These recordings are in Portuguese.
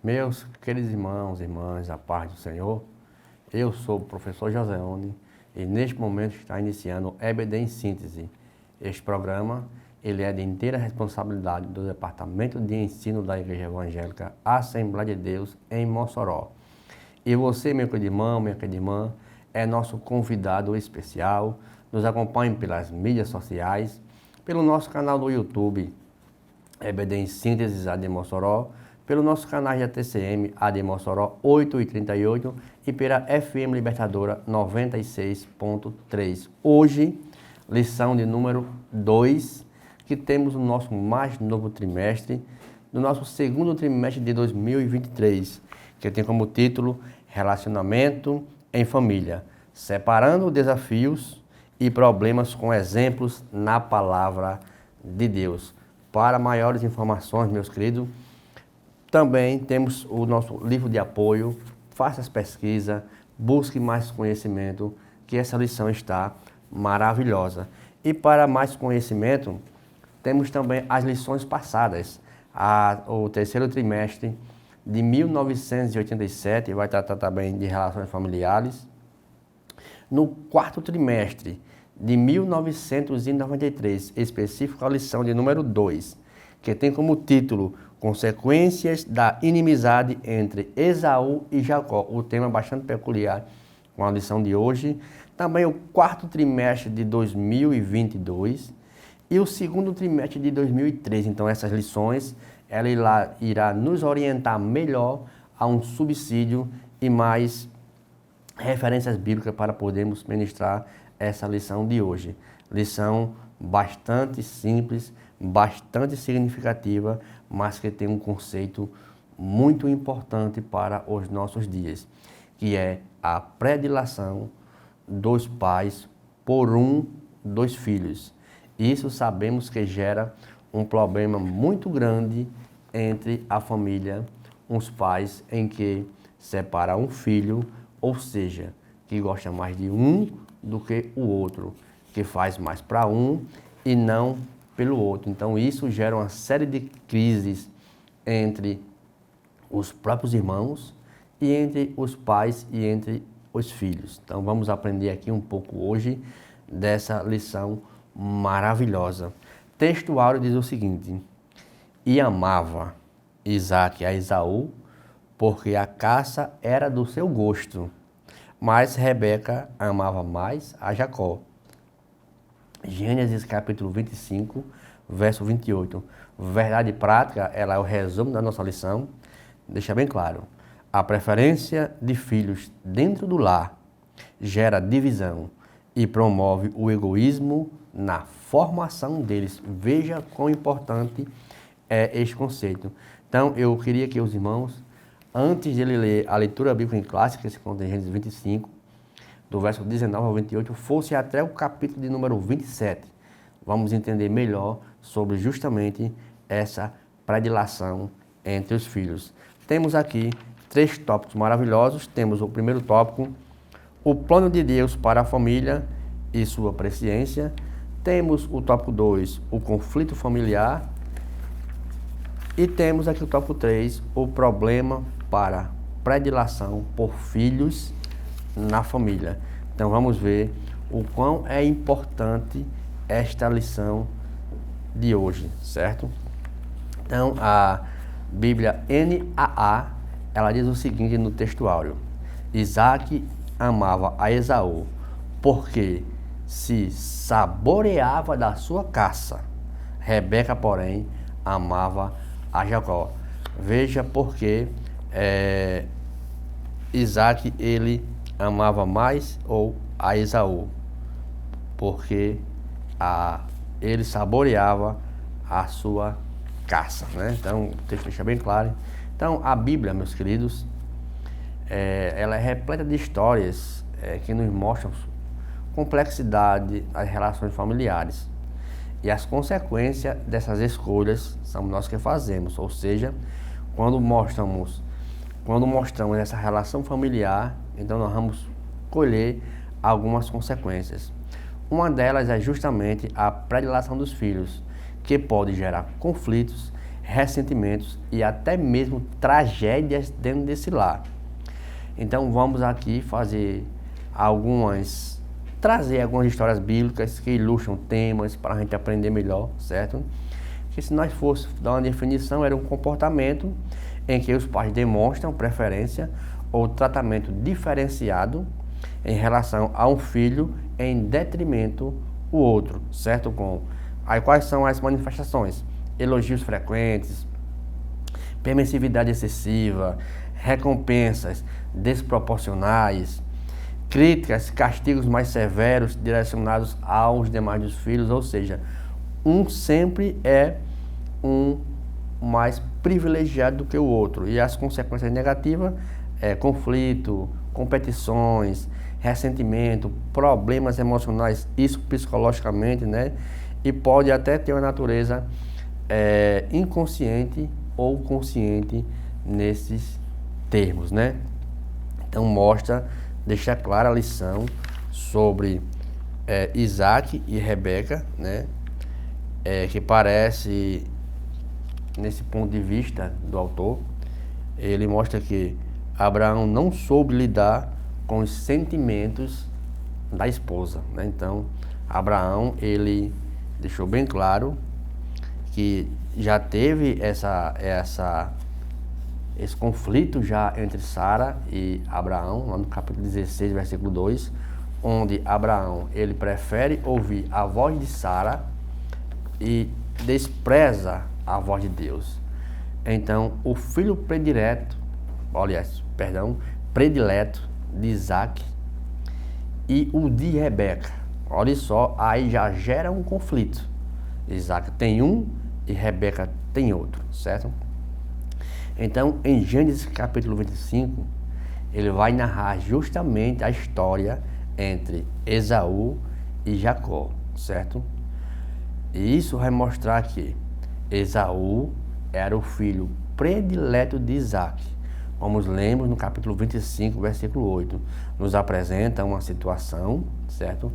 Meus queridos irmãos e irmãs, a paz do Senhor, eu sou o professor Joseone e neste momento está iniciando o EBD em Síntese. Este programa ele é de inteira responsabilidade do Departamento de Ensino da Igreja Evangélica Assembleia de Deus em Mossoró. E você, meu querido irmão, minha querida irmã, é nosso convidado especial. Nos acompanhe pelas mídias sociais, pelo nosso canal do YouTube, EBD em Síntese AD Mossoró, pelo nosso canal da TCM AD Mossoró 8h38 e pela FM Libertadora 96.3. Hoje, lição de número 2, que temos no nosso mais novo trimestre, no nosso segundo trimestre de 2023, que tem como título Relacionamento em Família, separando desafios e problemas com exemplos na Palavra de Deus. Para maiores informações, meus queridos, também temos o nosso livro de apoio. Faça as pesquisas, busque mais conhecimento, que essa lição está maravilhosa. E para mais conhecimento, temos também as lições passadas. O terceiro trimestre de 1987 vai tratar também de relações familiares. No quarto trimestre de 1993, específico a lição de número 2, que tem como título Consequências da inimizade entre Esaú e Jacó. O tema é bastante peculiar com a lição de hoje. Também o quarto trimestre de 2022 e o segundo trimestre de 2013. Então essas lições, ela irá nos orientar melhor a um subsídio e mais referências bíblicas para podermos ministrar essa lição de hoje. Lição bastante simples, bastante significativa, mas que tem um conceito muito importante para os nossos dias, que é a predileção dos pais por um dos filhos. Isso sabemos que gera um problema muito grande entre a família, os pais em que separa um filho, ou seja, que gosta mais de um do que o outro, que faz mais para um e não pelo outro. Então isso gera uma série de crises entre os próprios irmãos e entre os pais e entre os filhos. Então vamos aprender aqui um pouco hoje dessa lição maravilhosa. Texto áureo diz o seguinte: e amava Isaque a Esaú, porque a caça era do seu gosto, mas Rebeca amava mais a Jacó. Gênesis capítulo 25, verso 28. Verdade prática, ela é o resumo da nossa lição. Deixa bem claro, a preferência de filhos dentro do lar gera divisão e promove o egoísmo na formação deles. Veja quão importante é este conceito. Então, eu queria que os irmãos, antes de ele ler a leitura bíblica em classe, que se conta em Gênesis 25, do verso 19 ao 28, fosse até o capítulo de número 27. Vamos entender melhor sobre justamente essa predileção entre os filhos. Temos aqui 3 tópicos maravilhosos. Temos o primeiro tópico, o plano de Deus para a família e sua presciência. Temos o tópico 2, o conflito familiar. E temos aqui o tópico 3, o problema para predileção por filhos na família. Então vamos ver o quão é importante esta lição de hoje, certo? Então a Bíblia NAA, ela diz o seguinte no texto áureo: Isaque amava a Esaú, porque se saboreava da sua caça. Rebeca, porém, amava a Jacó. Veja porque Isaque, ele amava mais ou a Esaú, porque ele saboreava a sua caça, né? Então, o texto deixa bem claro. Então, a Bíblia, meus queridos, ela é repleta de histórias que nos mostram complexidade das relações familiares. E as consequências dessas escolhas são nós que fazemos, ou seja, quando mostramos essa relação familiar, então nós vamos colher algumas consequências. Uma delas é justamente a predileção dos filhos, que pode gerar conflitos, ressentimentos e até mesmo tragédias dentro desse lar. Então vamos aqui trazer algumas histórias bíblicas que ilustram temas para a gente aprender melhor, certo? Que se nós fôssemos dar uma definição, era um comportamento em que os pais demonstram preferência ou tratamento diferenciado em relação a um filho em detrimento do outro, certo? Aí quais são as manifestações? Elogios frequentes, permissividade excessiva, recompensas desproporcionais, críticas, castigos mais severos direcionados aos demais dos filhos, ou seja, um sempre é um mais privilegiado do que o outro, e as consequências negativas é conflito, competições, ressentimento, problemas emocionais, isso psicologicamente, né? E pode até ter uma natureza inconsciente ou consciente nesses termos, né? Então deixa clara a lição sobre Isaac e Rebeca, né? Que parece, nesse ponto de vista do autor, ele mostra que Abraão não soube lidar com os sentimentos da esposa, né? Então, Abraão, ele deixou bem claro que já teve esse conflito já entre Sara e Abraão, lá no capítulo 16, versículo 2, onde Abraão, ele prefere ouvir a voz de Sara e despreza a voz de Deus. Então, o filho predileto de Isaac e o de Rebeca. Olha só, aí já gera um conflito. Isaac tem um e Rebeca tem outro, certo? Então, em Gênesis capítulo 25, ele vai narrar justamente a história entre Esaú e Jacó, certo? E isso vai mostrar que Esaú era o filho predileto de Isaac. Como lemos no capítulo 25, versículo 8, nos apresenta uma situação, certo?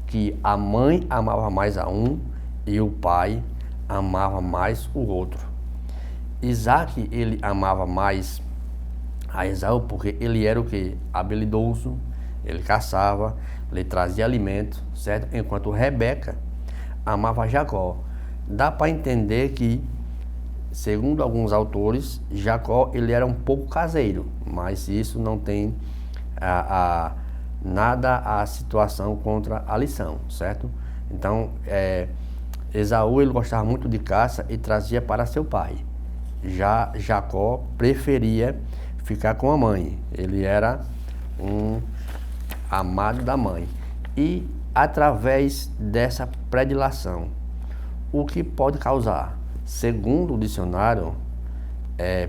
Que a mãe amava mais a um e o pai amava mais o outro. Isaac, ele amava mais a Esaú porque ele era o quê? Habilidoso, ele caçava, ele trazia alimento, certo? Enquanto Rebeca amava Jacó. Dá para entender que, segundo alguns autores, Jacó ele era um pouco caseiro, mas isso não tem nada a situação contra a lição, certo? Então, Esaú ele gostava muito de caça e trazia para seu pai. Já Jacó preferia ficar com a mãe, ele era um amado da mãe. E através dessa predileção, o que pode causar? Segundo o dicionário,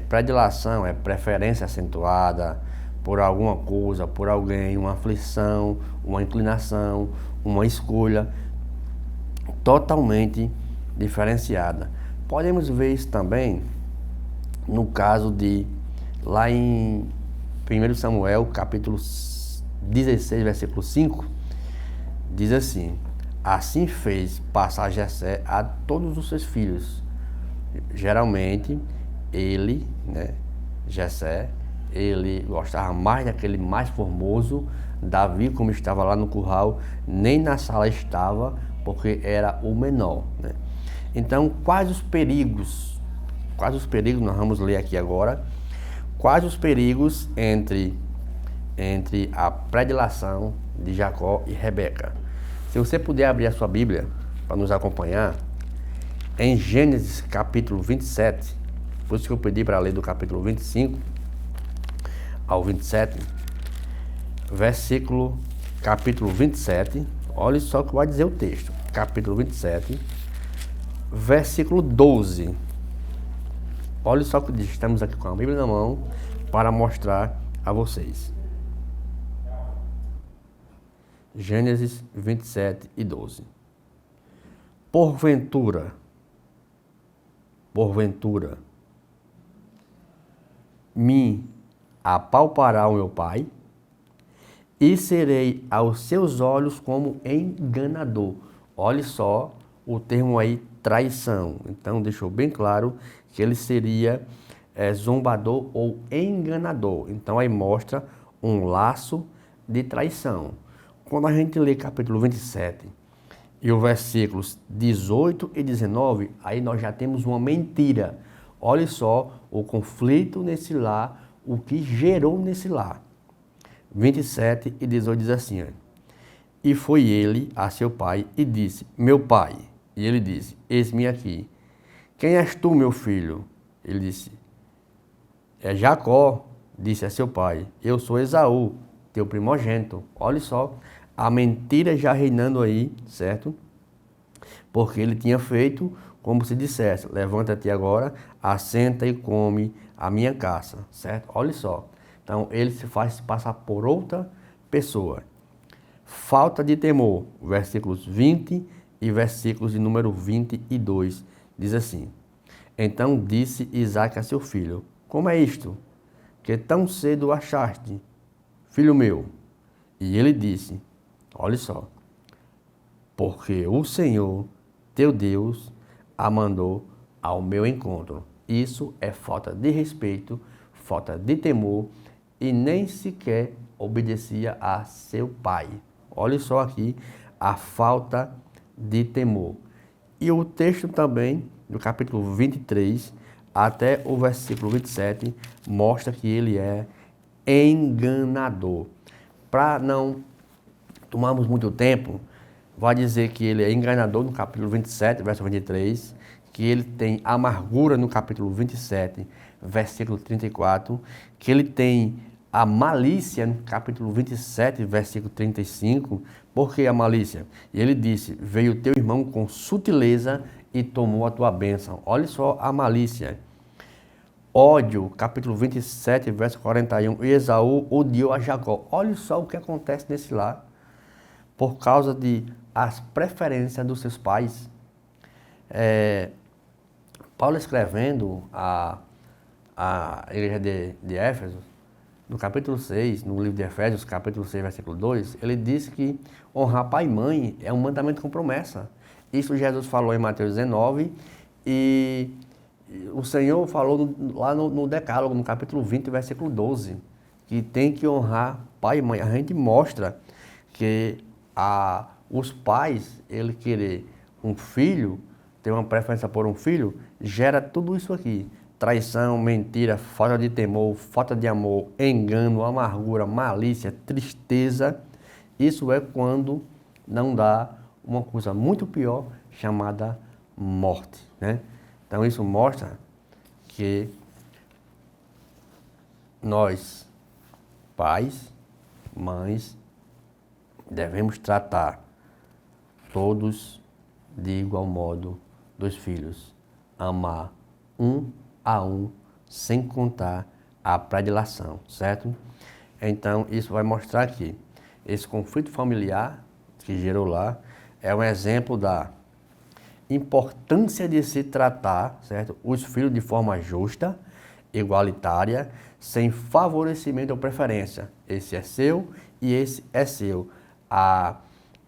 predileção é preferência acentuada por alguma coisa, por alguém, uma aflição, uma inclinação, uma escolha totalmente diferenciada. Podemos ver isso também no caso de, lá em 1 Samuel, capítulo 16, versículo 5, diz assim: assim fez passar Jessé a todos os seus filhos. Geralmente, ele, né, Jessé, ele gostava mais daquele mais formoso. Davi, como estava lá no curral, nem na sala estava, porque era o menor, né? Então, quais os perigos, nós vamos ler aqui agora, quais os perigos entre a predileção de Jacó e Rebeca. Se você puder abrir a sua Bíblia para nos acompanhar, em Gênesis capítulo 27, por isso que eu pedi para ler do capítulo 25 ao 27, capítulo 27, olha só o que vai dizer o texto, capítulo 27, versículo 12. Olha só o que diz, estamos aqui com a Bíblia na mão para mostrar a vocês. Gênesis 27 e 12. Porventura, me apalpará o meu pai, e serei aos seus olhos como enganador. Olhe só o termo aí traição. Então, deixou bem claro que ele seria zombador ou enganador. Então, aí mostra um laço de traição. Quando a gente lê capítulo 27 e os versículos 18 e 19, aí nós já temos uma mentira. Olha só o conflito nesse lar, o que gerou nesse lar. 27 e 18 diz assim, ó, e foi ele a seu pai e disse, meu pai. E ele disse, eis-me aqui. Quem és tu, meu filho? Ele disse, é Jacó, disse a seu pai, eu sou Esaú, teu primogênito. Olha só, a mentira já reinando aí, certo? Porque ele tinha feito como se dissesse, levanta-te agora, assenta e come a minha caça, certo? Olha só, então ele se faz passar por outra pessoa. Falta de temor, versículos 20 e versículos de número 22, diz assim, então disse Isaque a seu filho, como é isto, que tão cedo achaste, filho meu? E ele disse, olha só, porque o Senhor, teu Deus, a mandou ao meu encontro. Isso é falta de respeito, falta de temor e nem sequer obedecia a seu pai. Olha só aqui a falta de temor. E o texto também, do capítulo 23 até o versículo 27, mostra que ele é enganador. Para não tomarmos muito tempo, vai dizer que ele é enganador no capítulo 27, verso 23, que ele tem amargura no capítulo 27, versículo 34, que ele tem a malícia no capítulo 27, versículo 35. Por que a malícia? E ele disse, veio teu irmão com sutileza e tomou a tua bênção. Olha só a malícia. Ódio, capítulo 27, verso 41, e Esaú odiou a Jacó. Olha só o que acontece nesse lar, por causa de as preferências dos seus pais. Paulo escrevendo a igreja de Éfeso, no capítulo 6, no livro de Efésios, capítulo 6, versículo 2, ele diz que honrar pai e mãe é um mandamento com promessa. Isso Jesus falou em Mateus 19 e o Senhor falou lá no Decálogo, no capítulo 20, versículo 12, que tem que honrar pai e mãe. A gente mostra que os pais, ele querer um filho, ter uma preferência por um filho, gera tudo isso aqui. Traição, mentira, falta de temor, falta de amor, engano, amargura, malícia, tristeza. Isso é quando não dá uma coisa muito pior chamada morte, né? Então isso mostra que nós, pais, mães, devemos tratar todos de igual modo dos filhos, amar um a um, sem contar a predileção, certo? Então isso vai mostrar que esse conflito familiar que gerou lá é um exemplo da importância de se tratar, certo, os filhos de forma justa, igualitária, sem favorecimento ou preferência. Esse é seu e esse é seu.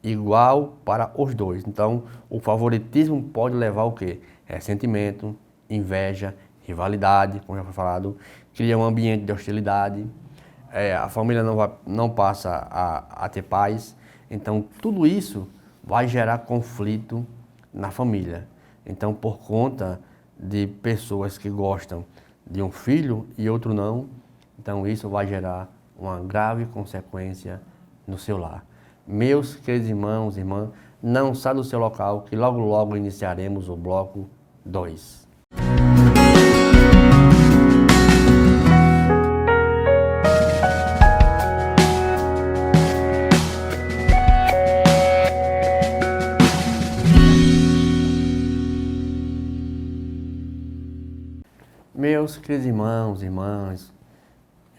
Igual para os dois. Então, o favoritismo pode levar o quê? Ressentimento, inveja, rivalidade, como já foi falado, cria um ambiente de hostilidade, a família não passa a ter paz. Então, tudo isso vai gerar conflito na família. Então, por conta de pessoas que gostam de um filho e outro não, então isso vai gerar uma grave consequência no seu lar. Meus queridos irmãos e irmãs, não saia do seu local, que logo logo iniciaremos o bloco 2. Meus queridos irmãos e irmãs,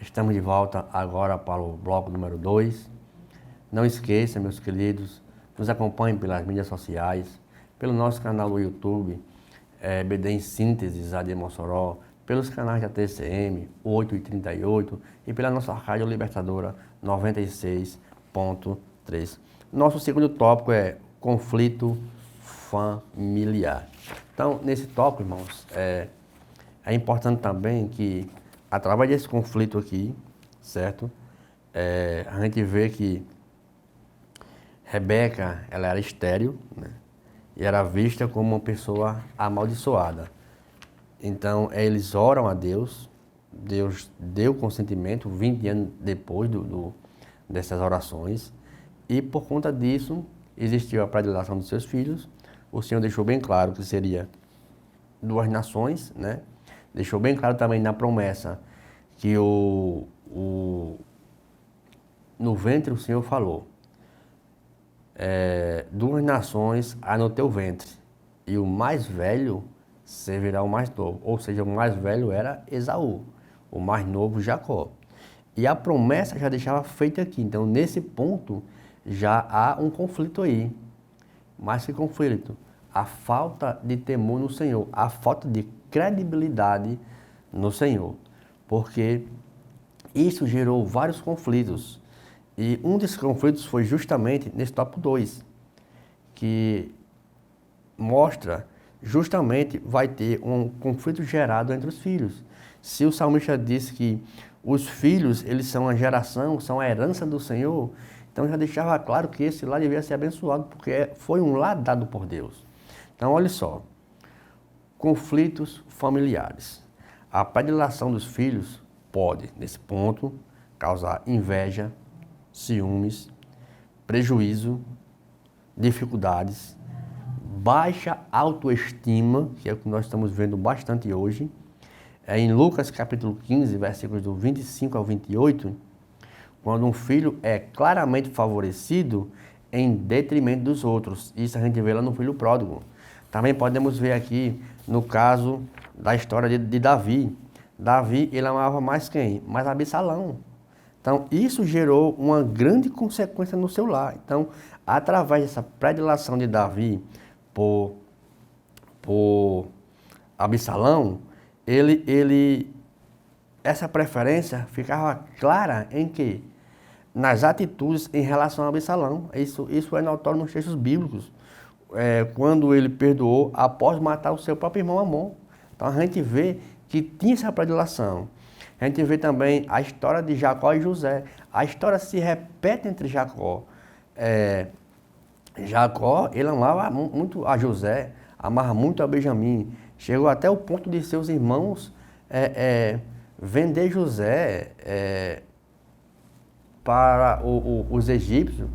estamos de volta agora para o bloco número 2. Não esqueça, meus queridos, nos acompanhem pelas mídias sociais, pelo nosso canal do YouTube, BD em Síntese, AD Mossoró, pelos canais da TCM, 8 e 38, e pela nossa Rádio Libertadora 96.3. Nosso segundo tópico é conflito familiar. Então, nesse tópico, irmãos, é importante também que, através desse conflito aqui, certo? A gente vê que Rebeca, ela era estéril, né? E era vista como uma pessoa amaldiçoada. Então, eles oram a Deus, Deus deu consentimento 20 anos depois dessas orações, e por conta disso, existiu a predileção dos seus filhos. O Senhor deixou bem claro que seria 2 nações, né? Deixou bem claro também na promessa que no ventre o Senhor falou, 2 nações há no teu ventre, e o mais velho servirá o mais novo. Ou seja, o mais velho era Esaú, o mais novo Jacó. E a promessa já deixava feita aqui. Então, nesse ponto, já há um conflito aí. Mais que conflito, a falta de temor no Senhor, a falta de credibilidade no Senhor. Porque isso gerou vários conflitos. E um desses conflitos foi justamente nesse tópico 2, que mostra justamente vai ter um conflito gerado entre os filhos. Se o salmista disse que os filhos, eles são a geração, são a herança do Senhor, então já deixava claro que esse lar devia ser abençoado, porque foi um lar dado por Deus. Então, olha só, conflitos familiares. A predileção dos filhos pode, nesse ponto, causar inveja, ciúmes, prejuízo, dificuldades, baixa autoestima, que é o que nós estamos vendo bastante hoje. Em Lucas capítulo 15, versículos do 25 ao 28, quando um filho é claramente favorecido em detrimento dos outros. Isso a gente vê lá no filho pródigo. Também podemos ver aqui no caso da história de Davi. Davi, ele amava mais quem? Mais Absalão. Então, isso gerou uma grande consequência no seu lar. Então, através dessa predileção de Davi por Absalão, essa preferência ficava clara em que? Nas atitudes em relação a Absalão. Isso é notório nos textos bíblicos. Quando ele perdoou após matar o seu próprio irmão Amon. Então, a gente vê que tinha essa predileção. A gente vê também a história de Jacó e José. A história se repete entre Jacó. Jacó, ele amava muito a José, amava muito a Benjamim. Chegou até o ponto de seus irmãos vender José para os egípcios.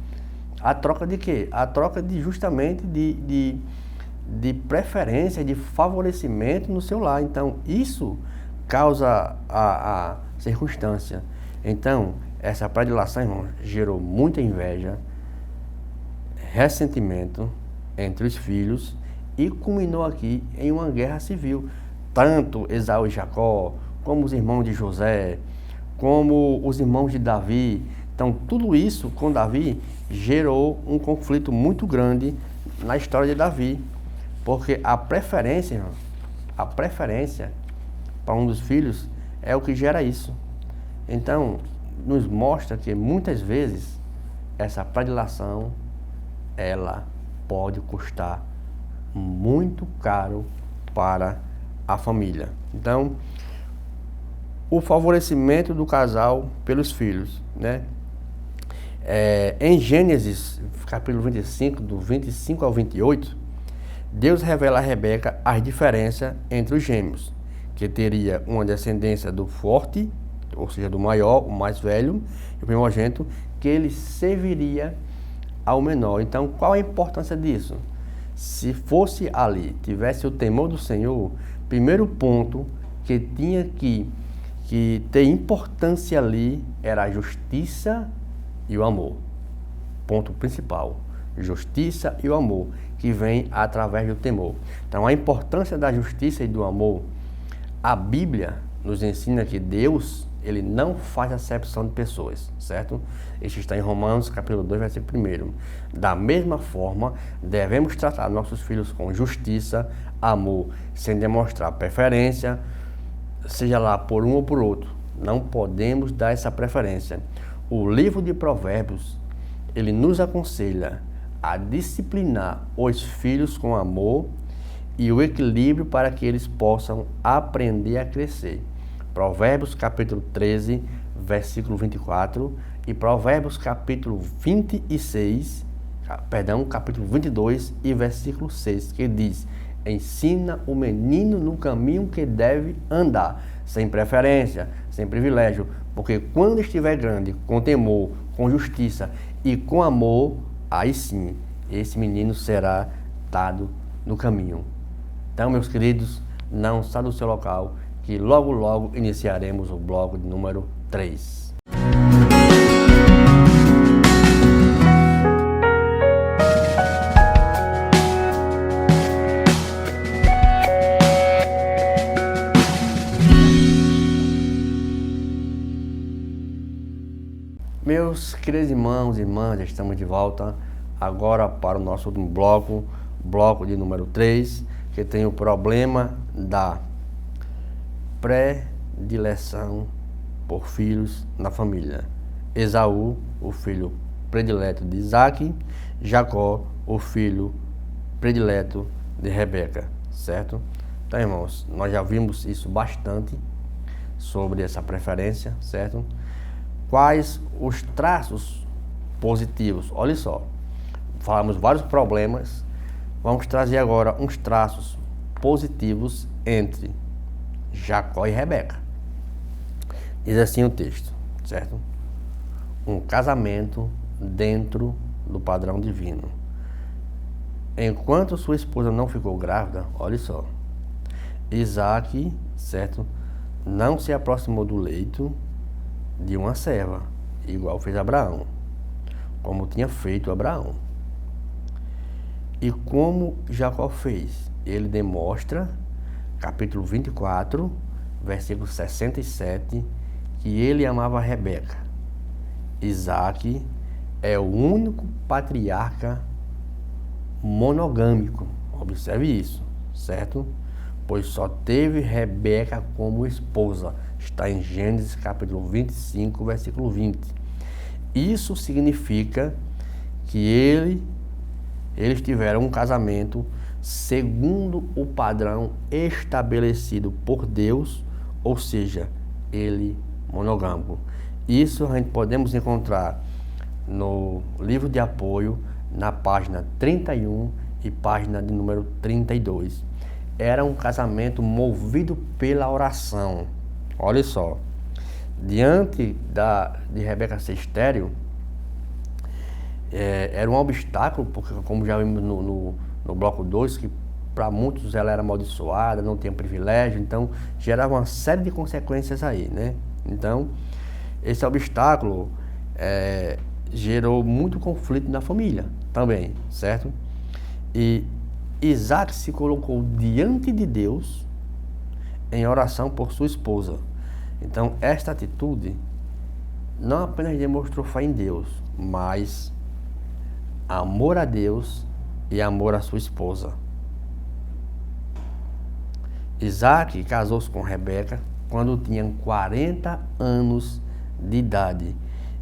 A troca de quê? A troca justamente de preferência, de favorecimento no seu lar. Então, isso causa a circunstância. Então, essa predileção, irmão, gerou muita inveja, ressentimento entre os filhos e culminou aqui em uma guerra civil. Tanto Esaú e Jacó, como os irmãos de José, como os irmãos de Davi. Então, tudo isso com Davi gerou um conflito muito grande na história de Davi. Porque a preferência, irmão, para um dos filhos é o que gera isso. Então, nos mostra que muitas vezes essa predileção, ela pode custar muito caro para a família. Então, o favorecimento do casal pelos filhos, né? Em Gênesis, capítulo 25, do 25 ao 28, Deus revela a Rebeca as diferenças entre os gêmeos, que teria uma descendência do forte, ou seja, do maior, o mais velho, e o primogênito, que ele serviria ao menor. Então, qual a importância disso? Se fosse ali, tivesse o temor do Senhor, primeiro ponto que tinha que ter importância ali era a justiça e o amor. Ponto principal, justiça e o amor, que vem através do temor. Então, a importância da justiça e do amor, a Bíblia nos ensina que Deus, ele não faz acepção de pessoas, certo? Isso está em Romanos, capítulo 2, versículo 1. Da mesma forma, devemos tratar nossos filhos com justiça, amor, sem demonstrar preferência, seja lá por um ou por outro. Não podemos dar essa preferência. O livro de Provérbios, ele nos aconselha a disciplinar os filhos com amor e o equilíbrio para que eles possam aprender a crescer. Provérbios capítulo 13, versículo 24 e Provérbios capítulo 26, capítulo 22 e versículo 6, que diz: ensina o menino no caminho que deve andar, sem preferência, sem privilégio, porque quando estiver grande, com temor, com justiça e com amor, aí sim, esse menino será dado no caminho. Então, meus queridos, não saia do seu local, que logo, logo iniciaremos o bloco de número 3. Meus queridos irmãos e irmãs, estamos de volta agora para o nosso último bloco de número 3, que tem o problema da predileção por filhos na família. Esaú, o filho predileto de Isaac, Jacó, o filho predileto de Rebeca, certo? Então, irmãos, nós já vimos isso bastante sobre essa preferência, certo? Quais os traços positivos? Olha só, falamos vários problemas, vamos trazer agora uns traços positivos entre Jacó e Rebeca. Diz assim o texto, certo? Um casamento dentro do padrão divino. Enquanto sua esposa não ficou grávida, olha só, Isaac, certo, não se aproximou do leito de uma serva, igual fez Abraão, como tinha feito Abraão. E como Jacó fez? Ele demonstra, capítulo 24, versículo 67, que ele amava Rebeca. Isaac é o único patriarca monogâmico, observe isso, certo? Pois só teve Rebeca como esposa. Está em Gênesis capítulo 25, versículo 20. Isso significa que eles tiveram um casamento segundo o padrão estabelecido por Deus, ou seja, ele monogâmico. Isso a gente podemos encontrar no livro de apoio, na página 31 e página de número 32. Era um casamento movido pela oração. Olha só, diante de Rebeca ser estéril, era um obstáculo, porque como já vimos no bloco 2, que para muitos ela era amaldiçoada, não tinha privilégio, então gerava uma série de consequências aí, né? Então, esse obstáculo gerou muito conflito na família também, certo? E Isaac se colocou diante de Deus em oração por sua esposa. Então, esta atitude não apenas demonstrou fé em Deus, mas amor a Deus e amor à sua esposa. Isaac casou-se com Rebeca quando tinha 40 anos de idade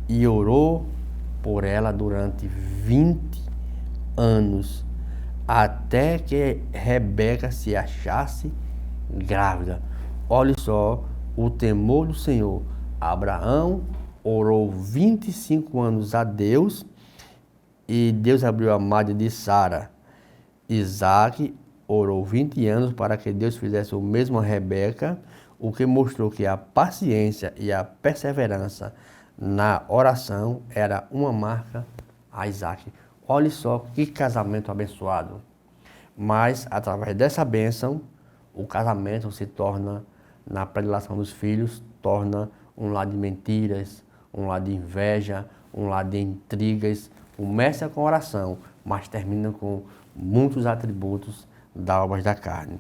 e orou por ela durante 20 anos, até que Rebeca se achasse grávida. Olha só o temor do Senhor. Abraão orou 25 anos a Deus e Deus abriu a madre de Sara. Isaac orou 20 anos para que Deus fizesse o mesmo a Rebeca, o que mostrou que a paciência e a perseverança na oração era uma marca a Isaac. Olha só que casamento abençoado. Mas, através dessa bênção, o casamento se torna, na predileção dos filhos, torna um lar de mentiras, um lar de inveja, um lar de intrigas. Começa com oração, mas termina com muitos atributos da obra da carne.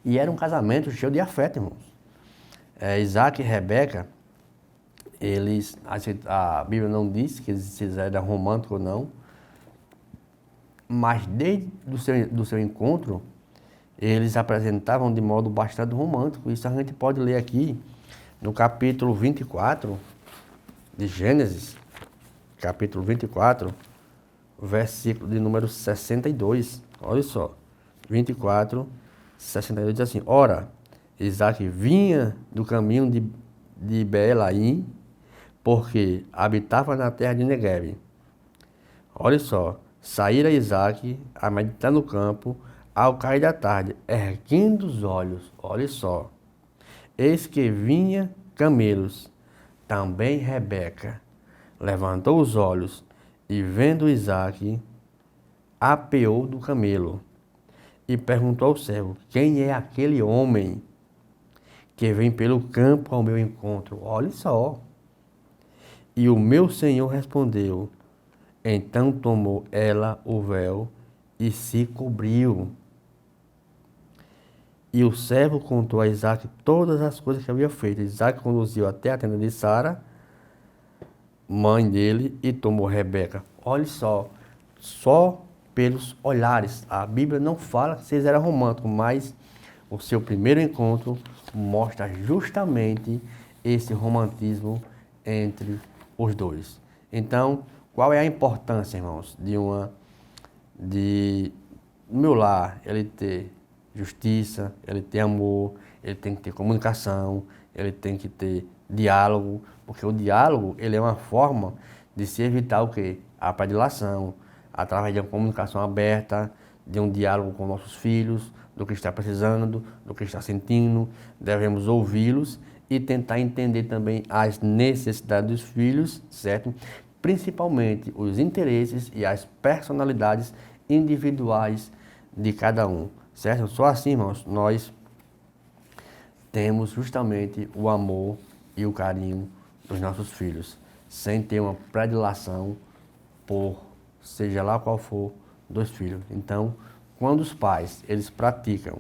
E era um casamento cheio de afeto, irmãos. Isaac e Rebeca, a Bíblia não diz que eles eram românticos ou não, mas desde do seu encontro, eles apresentavam de modo bastante romântico. Isso a gente pode ler aqui no capítulo 24 de Gênesis, capítulo 24, versículo de número 62. Olha só, 24, 62 diz assim: Ora, Isaque vinha do caminho de Beelaim, porque habitava na terra de Neguebe. Olha só, saíra Isaque a meditar no campo ao cair da tarde, erguendo os olhos, olha só, eis que vinha camelos. Também Rebeca levantou os olhos e, vendo Isaque, apeou do camelo e perguntou ao servo: Quem é aquele homem que vem pelo campo ao meu encontro? Olha só. E o meu senhor respondeu. Então tomou ela o véu e se cobriu. E o servo contou a Isaque todas as coisas que havia feito. Isaque conduziu até a tenda de Sara, mãe dele, e tomou Rebeca. Olha só pelos olhares. A Bíblia não fala que eles eram românticos, mas o seu primeiro encontro mostra justamente esse romantismo entre os dois. Então, qual é a importância, irmãos, no meu lar, ele ter justiça, ele ter amor, ele tem que ter comunicação, ele tem que ter diálogo, porque o diálogo, ele é uma forma de se evitar o quê? A predilação, através de uma comunicação aberta, de um diálogo com nossos filhos, do que está precisando, do que está sentindo, devemos ouvi-los e tentar entender também as necessidades dos filhos, certo? Principalmente os interesses e as personalidades individuais de cada um, certo? Só assim, irmãos, nós temos justamente o amor e o carinho dos nossos filhos, sem ter uma predileção por seja lá qual for dos filhos. Então, quando os pais, eles praticam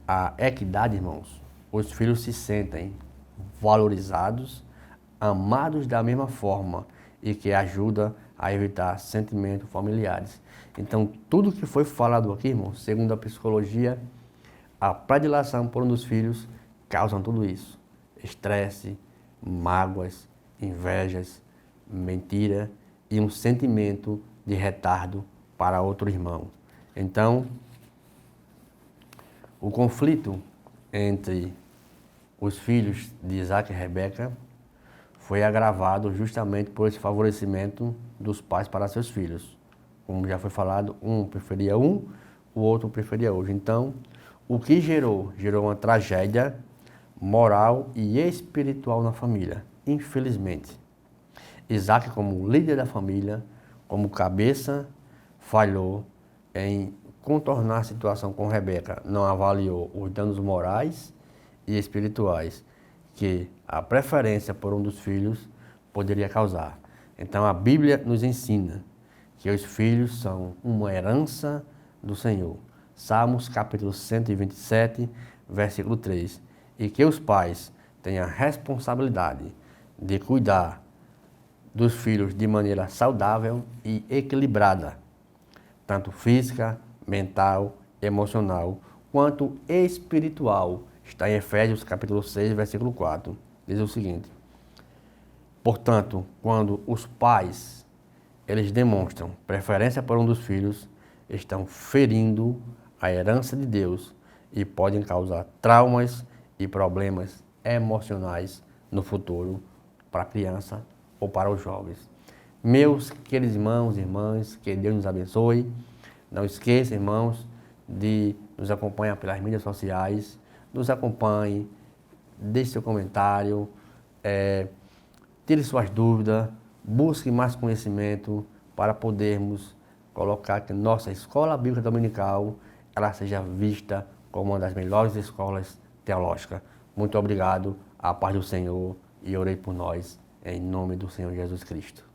a equidade, irmãos, os filhos se sentem valorizados, amados da mesma forma e que ajuda a evitar sentimentos familiares. Então, tudo que foi falado aqui, irmãos, segundo a psicologia, a predileção por um dos filhos causa tudo isso. Estresse, mágoas, invejas, mentira e um sentimento de retardo para outro irmão. Então, o conflito entre os filhos de Isaque e Rebeca foi agravado justamente por esse favorecimento dos pais para seus filhos. Como já foi falado, um preferia um, o outro preferia outro. Então, o que gerou? Gerou uma tragédia moral e espiritual na família, infelizmente. Isaque, como líder da família, como cabeça, falhou em contornar a situação com Rebeca. Não avaliou os danos morais e espirituais que a preferência por um dos filhos poderia causar. Então a Bíblia nos ensina que os filhos são uma herança do Senhor. Salmos capítulo 127, versículo 3. E que os pais tenham a responsabilidade de cuidar dos filhos de maneira saudável e equilibrada, tanto física, mental, emocional, quanto espiritual. Está em Efésios capítulo 6, versículo 4. Diz o seguinte: portanto, quando os pais eles demonstram preferência por um dos filhos, estão ferindo a herança de Deus e podem causar traumas e problemas emocionais no futuro para a criança ou para os jovens. Meus queridos irmãos e irmãs, que Deus nos abençoe. Não esqueça, irmãos, de nos acompanhar pelas mídias sociais. Nos acompanhe, deixe seu comentário, tire suas dúvidas, busque mais conhecimento para podermos colocar que nossa escola bíblica dominical ela seja vista como uma das melhores escolas teológicas. Muito obrigado, a paz do Senhor, e orei por nós, em nome do Senhor Jesus Cristo.